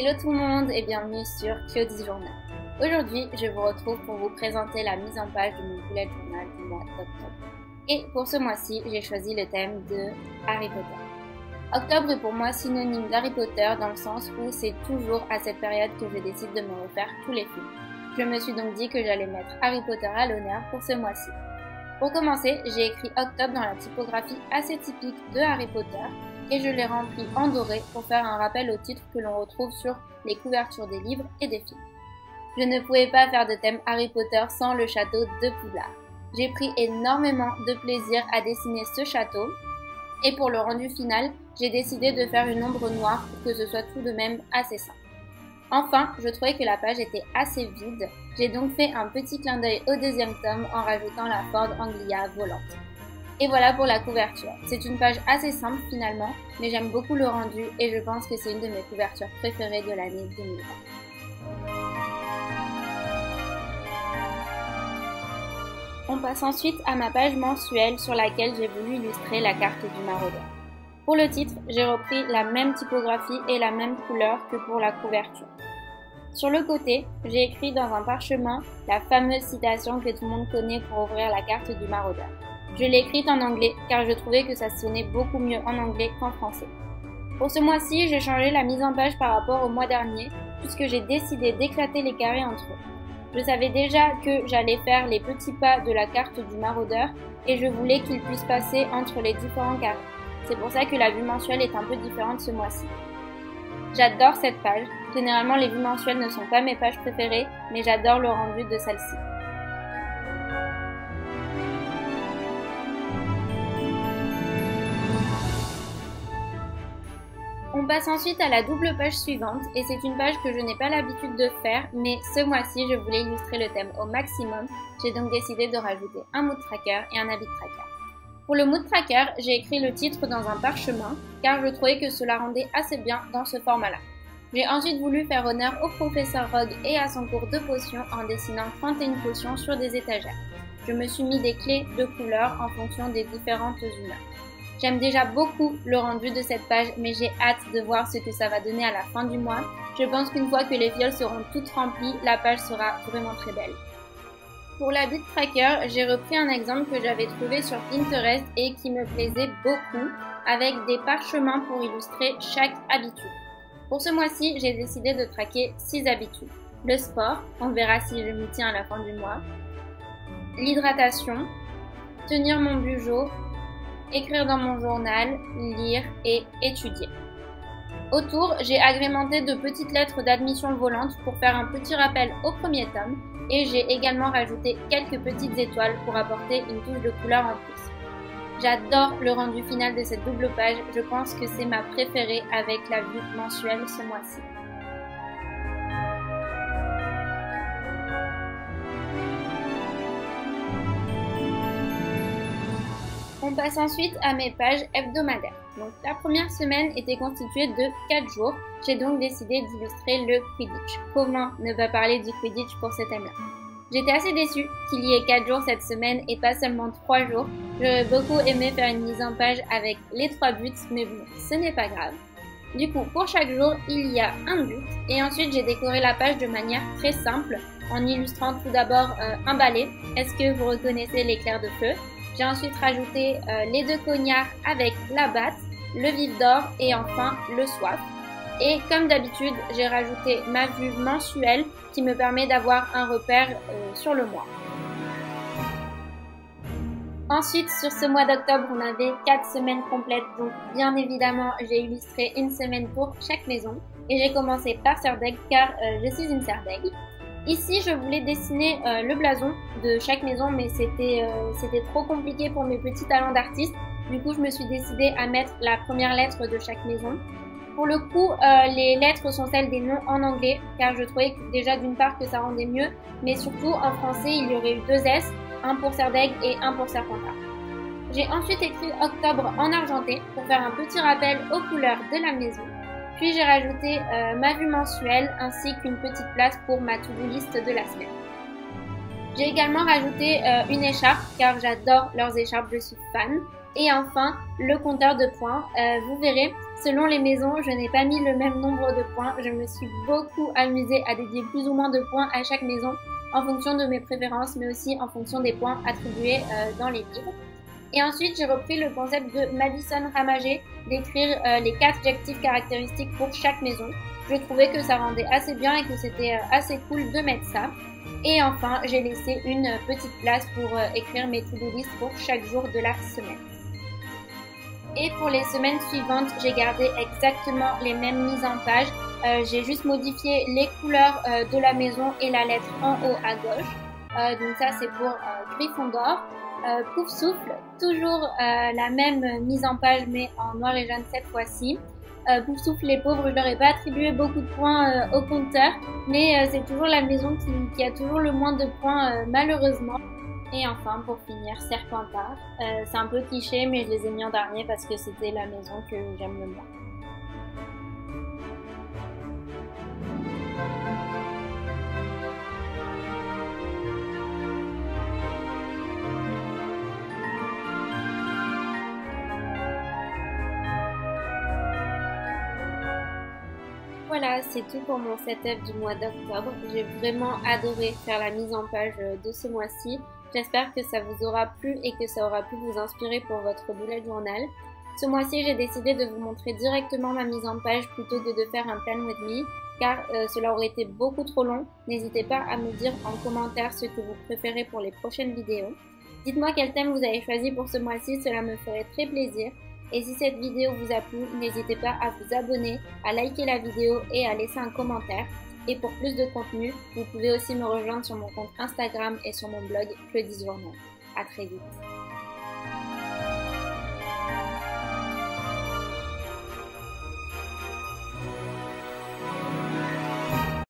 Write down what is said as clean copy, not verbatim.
Hello tout le monde et bienvenue sur Claudie's Journal. Aujourd'hui, je vous retrouve pour vous présenter la mise en page de mon bullet journal du mois d'octobre. Et pour ce mois-ci, j'ai choisi le thème de Harry Potter. Octobre est pour moi synonyme d'Harry Potter dans le sens où c'est toujours à cette période que je décide de me refaire tous les films. Je me suis donc dit que j'allais mettre Harry Potter à l'honneur pour ce mois-ci. Pour commencer, j'ai écrit Octobre dans la typographie assez typique de Harry Potter et je l'ai rempli en doré pour faire un rappel au titre que l'on retrouve sur les couvertures des livres et des films. Je ne pouvais pas faire de thème Harry Potter sans le château de Poudlard. J'ai pris énormément de plaisir à dessiner ce château et pour le rendu final, j'ai décidé de faire une ombre noire pour que ce soit tout de même assez simple. Enfin, je trouvais que la page était assez vide, j'ai donc fait un petit clin d'œil au deuxième tome en rajoutant la Ford Anglia volante. Et voilà pour la couverture. C'est une page assez simple finalement, mais j'aime beaucoup le rendu et je pense que c'est une de mes couvertures préférées de l'année 2020. On passe ensuite à ma page mensuelle sur laquelle j'ai voulu illustrer la carte du maraudeur. Pour le titre, j'ai repris la même typographie et la même couleur que pour la couverture. Sur le côté, j'ai écrit dans un parchemin la fameuse citation que tout le monde connaît pour ouvrir la carte du maraudeur. Je l'ai écrite en anglais car je trouvais que ça sonnait beaucoup mieux en anglais qu'en français. Pour ce mois-ci, j'ai changé la mise en page par rapport au mois dernier puisque j'ai décidé d'éclater les carrés entre eux. Je savais déjà que j'allais faire les petits pas de la carte du maraudeur et je voulais qu'ils puissent passer entre les différents carrés. C'est pour ça que la vue mensuelle est un peu différente ce mois-ci. J'adore cette page. Généralement, les vues mensuelles ne sont pas mes pages préférées, mais j'adore le rendu de celle-ci. On passe ensuite à la double page suivante et c'est une page que je n'ai pas l'habitude de faire, mais ce mois-ci, je voulais illustrer le thème au maximum. J'ai donc décidé de rajouter un mood tracker et un habit tracker. Pour le mood tracker, j'ai écrit le titre dans un parchemin car je trouvais que cela rendait assez bien dans ce format-là. J'ai ensuite voulu faire honneur au professeur Rogue et à son cours de potions en dessinant 31 potions sur des étagères. Je me suis mis des clés de couleurs en fonction des différentes humeurs. J'aime déjà beaucoup le rendu de cette page, mais j'ai hâte de voir ce que ça va donner à la fin du mois. Je pense qu'une fois que les fioles seront toutes remplies, la page sera vraiment très belle. Pour l'habit tracker, j'ai repris un exemple que j'avais trouvé sur Pinterest et qui me plaisait beaucoup, avec des parchemins pour illustrer chaque habitude. Pour ce mois-ci, j'ai décidé de traquer 6 habitudes. Le sport, on verra si je m'y tiens à la fin du mois. L'hydratation, tenir mon bugeot, écrire dans mon journal, lire et étudier. Autour, j'ai agrémenté de petites lettres d'admission volante pour faire un petit rappel au premier tome et j'ai également rajouté quelques petites étoiles pour apporter une touche de couleur en plus. J'adore le rendu final de cette double page, je pense que c'est ma préférée avec la vue mensuelle ce mois-ci. On passe ensuite à mes pages hebdomadaires. Donc la première semaine était constituée de 4 jours. J'ai donc décidé d'illustrer le Quidditch. Comment ne pas parler du Quidditch pour ce thème-là? J'étais assez déçue qu'il y ait 4 jours cette semaine et pas seulement 3 jours. J'aurais beaucoup aimé faire une mise en page avec les 3 buts, mais bon, ce n'est pas grave. Du coup, pour chaque jour, il y a un but et ensuite j'ai décoré la page de manière très simple en illustrant tout d'abord un balai. Est-ce que vous reconnaissez l'éclair de feu? J'ai ensuite rajouté les 2 cognards avec la batte, le vif d'or et enfin le soif. Et comme d'habitude, j'ai rajouté ma vue mensuelle qui me permet d'avoir un repère sur le mois. Ensuite, sur ce mois d'octobre, on avait 4 semaines complètes, donc bien évidemment, j'ai illustré une semaine pour chaque maison. Et j'ai commencé par Sœur d'Aigle car je suis une Sœur d'Aigle. Ici, je voulais dessiner le blason de chaque maison, mais c'était trop compliqué pour mes petits talents d'artiste. Du coup, je me suis décidée à mettre la première lettre de chaque maison. Pour le coup, les lettres sont celles des noms en anglais, car je trouvais déjà d'une part que ça rendait mieux, mais surtout en français, il y aurait eu 2 S, un pour Sœur d'Aigle et un pour Serpentard. J'ai ensuite écrit Octobre en argenté pour faire un petit rappel aux couleurs de la maison. Puis j'ai rajouté ma vue mensuelle ainsi qu'une petite place pour ma to-do list de la semaine. J'ai également rajouté une écharpe car j'adore leurs écharpes, je suis fan. Et enfin, le compteur de points. Vous verrez, selon les maisons, je n'ai pas mis le même nombre de points. Je me suis beaucoup amusée à dédier plus ou moins de points à chaque maison en fonction de mes préférences, mais aussi en fonction des points attribués dans les livres. Et ensuite, j'ai repris le concept de Madison Ramagé d'écrire les 4 adjectifs caractéristiques pour chaque maison. Je trouvais que ça rendait assez bien et que c'était assez cool de mettre ça. Et enfin, j'ai laissé une petite place pour écrire mes to-do list pour chaque jour de la semaine. Et pour les semaines suivantes, j'ai gardé exactement les mêmes mises en page. J'ai juste modifié les couleurs de la maison et la lettre en haut à gauche. Donc ça, c'est pour Gryffondor. Pouf Souffle, toujours la même mise en page mais en noir et jaune cette fois-ci. Pouf Souffle, les pauvres, je leur ai pas attribué beaucoup de points au compteur, mais c'est toujours la maison qui a toujours le moins de points malheureusement. Et enfin, pour finir, Serpentard. C'est un peu cliché, mais je les ai mis en dernier parce que c'était la maison que j'aime le moins. Voilà, c'est tout pour mon setup du mois d'octobre. J'ai vraiment adoré faire la mise en page de ce mois-ci. J'espère que ça vous aura plu et que ça aura pu vous inspirer pour votre bullet journal. Ce mois-ci, j'ai décidé de vous montrer directement ma mise en page plutôt que de faire un plan with me, car cela aurait été beaucoup trop long. N'hésitez pas à me dire en commentaire ce que vous préférez pour les prochaines vidéos. Dites-moi quel thème vous avez choisi pour ce mois-ci, cela me ferait très plaisir. Et si cette vidéo vous a plu, n'hésitez pas à vous abonner, à liker la vidéo et à laisser un commentaire. Et pour plus de contenu, vous pouvez aussi me rejoindre sur mon compte Instagram et sur mon blog Claudie Journal. À très vite.